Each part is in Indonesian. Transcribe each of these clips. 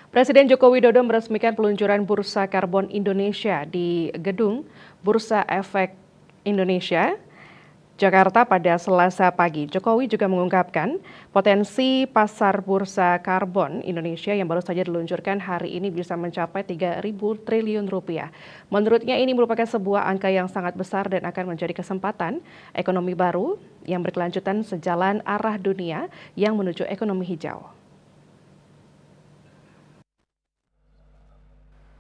Presiden Joko Widodo meresmikan peluncuran Bursa Karbon Indonesia di Gedung Bursa Efek Indonesia, Jakarta pada Selasa pagi. Jokowi juga mengungkapkan potensi pasar bursa karbon Indonesia yang baru saja diluncurkan hari ini bisa mencapai 3.000 triliun rupiah. Menurutnya ini merupakan sebuah angka yang sangat besar dan akan menjadi kesempatan ekonomi baru yang berkelanjutan sejalan arah dunia yang menuju ekonomi hijau.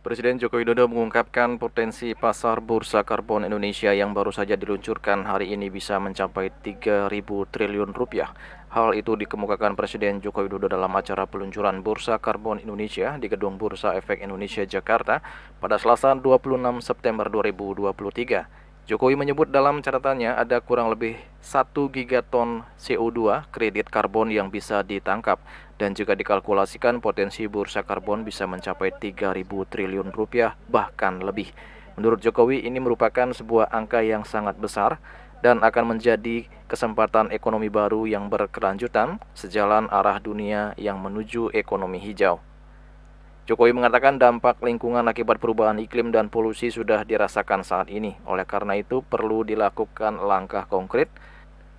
Presiden Joko Widodo mengungkapkan potensi pasar bursa karbon Indonesia yang baru saja diluncurkan hari ini bisa mencapai 3.000 triliun rupiah. Hal itu dikemukakan Presiden Joko Widodo dalam acara peluncuran Bursa Karbon Indonesia di Gedung Bursa Efek Indonesia Jakarta pada Selasa 26 September 2023. Jokowi menyebut dalam catatannya ada kurang lebih 1 gigaton CO2 kredit karbon yang bisa ditangkap dan jika dikalkulasikan potensi bursa karbon bisa mencapai 3.000 triliun rupiah bahkan lebih. Menurut Jokowi ini merupakan sebuah angka yang sangat besar dan akan menjadi kesempatan ekonomi baru yang berkelanjutan sejalan arah dunia yang menuju ekonomi hijau. Jokowi mengatakan dampak lingkungan akibat perubahan iklim dan polusi sudah dirasakan saat ini. Oleh karena itu perlu dilakukan langkah konkret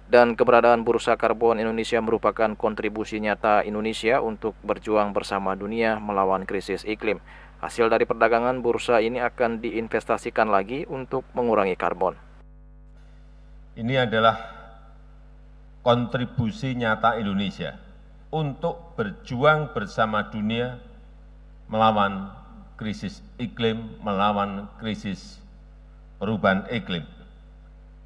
dan keberadaan Bursa Karbon Indonesia merupakan kontribusi nyata Indonesia untuk berjuang bersama dunia melawan krisis iklim. Hasil dari perdagangan bursa ini akan diinvestasikan lagi untuk mengurangi karbon. Ini adalah kontribusi nyata Indonesia untuk berjuang bersama dunia melawan krisis iklim, melawan krisis perubahan iklim,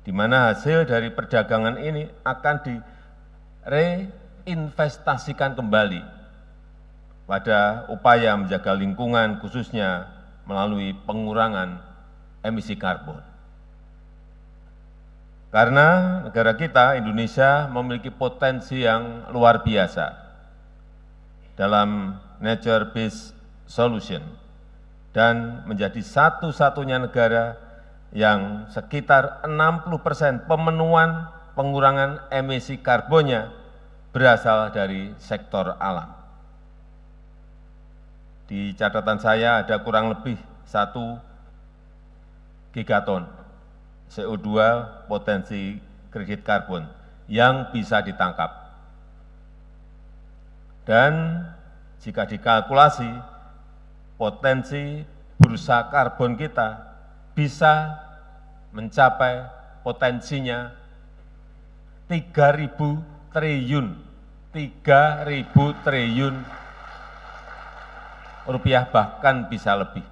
di mana hasil dari perdagangan ini akan direinvestasikan kembali pada upaya menjaga lingkungan, khususnya melalui pengurangan emisi karbon. Karena negara kita, Indonesia, memiliki potensi yang luar biasa dalam nature-based solution dan menjadi satu-satunya negara yang sekitar 60% pemenuhan pengurangan emisi karbonnya berasal dari sektor alam. Di catatan saya ada kurang lebih 1 gigaton CO2 potensi kredit karbon yang bisa ditangkap. Dan jika dikalkulasi, potensi bursa karbon kita bisa mencapai potensinya 3.000 triliun, 3.000 triliun rupiah bahkan bisa lebih.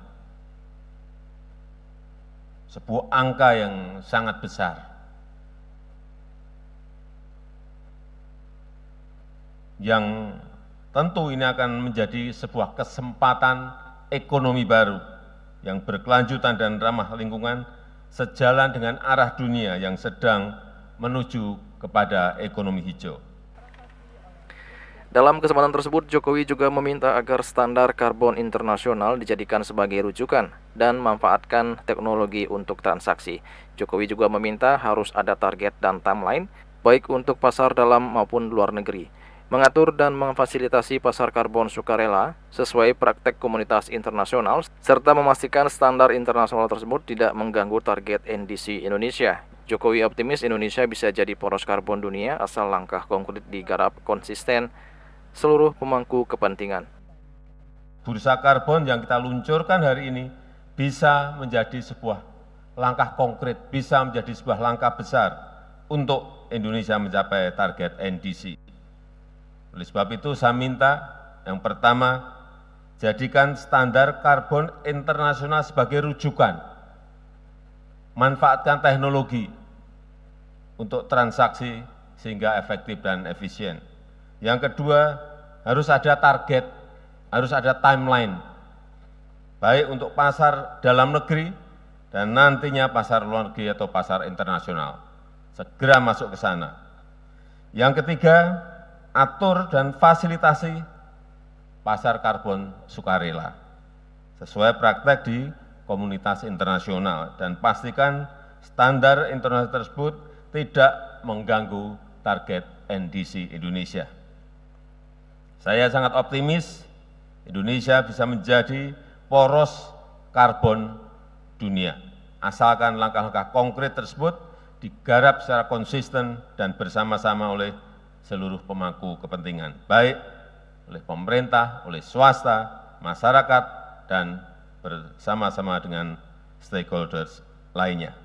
Sebuah angka yang sangat besar. Yang tentu ini akan menjadi sebuah kesempatan ekonomi baru yang berkelanjutan dan ramah lingkungan sejalan dengan arah dunia yang sedang menuju kepada ekonomi hijau. Dalam kesempatan tersebut, Jokowi juga meminta agar standar karbon internasional dijadikan sebagai rujukan dan memanfaatkan teknologi untuk transaksi. Jokowi juga meminta harus ada target dan timeline, baik untuk pasar dalam maupun luar negeri. Mengatur dan memfasilitasi pasar karbon sukarela sesuai praktek komunitas internasional, serta memastikan standar internasional tersebut tidak mengganggu target NDC Indonesia. Jokowi optimis Indonesia bisa jadi poros karbon dunia asal langkah konkret digarap konsisten seluruh pemangku kepentingan. Bursa karbon yang kita luncurkan hari ini bisa menjadi sebuah langkah konkret, bisa menjadi sebuah langkah besar untuk Indonesia mencapai target NDC. Oleh sebab itu saya minta yang pertama, jadikan standar karbon internasional sebagai rujukan. Manfaatkan teknologi untuk transaksi sehingga efektif dan efisien. Yang kedua, harus ada target, harus ada timeline, baik untuk pasar dalam negeri dan nantinya pasar luar negeri atau pasar internasional. Segera masuk ke sana. Yang ketiga, atur dan fasilitasi pasar karbon sukarela sesuai praktek di komunitas internasional dan pastikan standar internasional tersebut tidak mengganggu target NDC Indonesia. Saya sangat optimis Indonesia bisa menjadi poros karbon dunia, asalkan langkah-langkah konkret tersebut digarap secara konsisten dan bersama-sama oleh seluruh pemangku kepentingan, baik oleh pemerintah, oleh swasta, masyarakat, dan bersama-sama dengan stakeholders lainnya.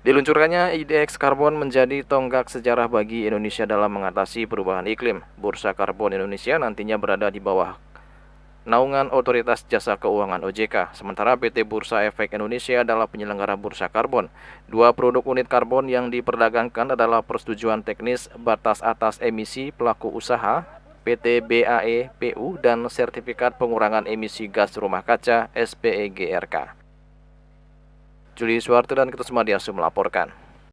Diluncurkannya IDX Karbon menjadi tonggak sejarah bagi Indonesia dalam mengatasi perubahan iklim. Bursa Karbon Indonesia nantinya berada di bawah naungan Otoritas Jasa Keuangan OJK, sementara PT Bursa Efek Indonesia adalah penyelenggara bursa karbon. Dua produk unit karbon yang diperdagangkan adalah persetujuan teknis batas atas emisi pelaku usaha PT BAE PU dan sertifikat pengurangan emisi gas rumah kaca SPEGRK. Juli Suwarto dan Ketua Madiasu melaporkan.